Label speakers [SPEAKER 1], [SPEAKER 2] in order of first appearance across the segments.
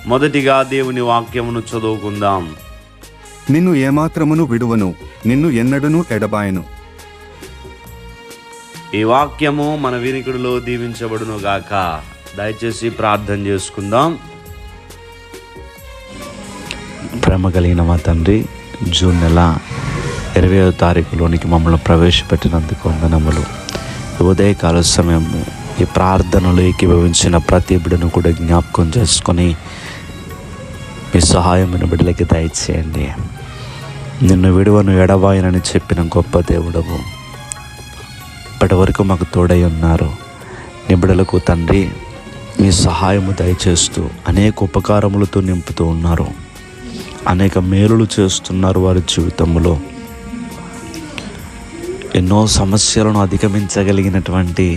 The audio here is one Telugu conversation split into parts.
[SPEAKER 1] మొదటిగా దేవుని వాక్యమును చదువుకుందాం.
[SPEAKER 2] నిన్ను ఏమాత్రమును విడువను, నిన్ను ఎన్నడూను ఎడబాయను.
[SPEAKER 1] ఈ వాక్యము మన వినికిడిలో దీవించబడును గాక. దయచేసి ప్రార్థన చేసుకుందాం.
[SPEAKER 3] ప్రేమ కలిగిన మా తండ్రి, జూన్ నెల 20వ తారీఖులోనికి మమ్మల్ని ప్రవేశపెట్టినందుకు వందనములు. ఉదయకాల సమయము ఈ ప్రార్థనలు ఏకీభవించిన ప్రతి బిడ్డను కూడా జ్ఞాపకం చేసుకొని మీ సహాయమైన బిడ్డలకి దయచేయండి. నిన్ను విడువను ఎడబాయనని చెప్పిన గొప్ప దేవుడవు, ఇప్పటి వరకు మాకు తోడై ఉన్నారు. నీ బిడ్డలకు తండ్రి మీ సహాయము దయచేస్తూ అనేక ఉపకారములతో నింపుతూ ఉన్నారు. అనేక మేలులు చేస్తున్నారు. వారి జీవితంలో ఎన్నో సమస్యలను అధిగమించగలిగినటువంటి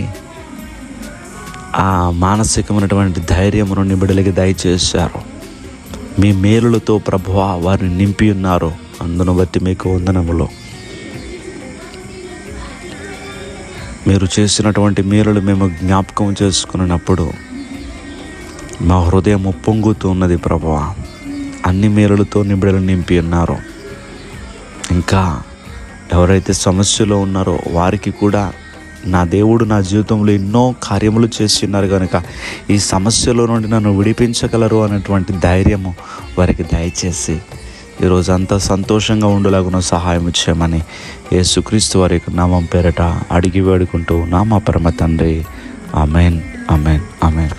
[SPEAKER 3] ఆ మానసికమైనటువంటి ధైర్యమును నీ బిడ్డలకి దయచేశారు. మీ మేలులతో ప్రభువా వారిని నింపి ఉన్నారు. అందును బట్టి మీకు వందనములు. మీరు చేసినటువంటి మేలులు మేము జ్ఞాపకం చేసుకున్నప్పుడు మా హృదయం ఉప్పొంగుతూ ఉన్నది ప్రభువా. అన్ని మేలులతో నీ బిడ్డలు నింపి ఉన్నారు. ఇంకా ఎవరైతే సమస్యలో ఉన్నారో వారికి కూడా నా దేవుడు నా జీవితంలో ఎన్నో కార్యములు చేసి ఉన్నారు కనుక ఈ సమస్యలో నుండి నన్ను విడిపించగలరు అనేటువంటి ధైర్యము వారికి దయచేసి ఈరోజు అంతా సంతోషంగా ఉండేలాగున సహాయం ఇచ్చామని యేసుక్రీస్తు వారి యొక్క నామం పేరట అడిగి వేడుకుంటూ మా పరమ తండ్రి. Amen, amen, amen.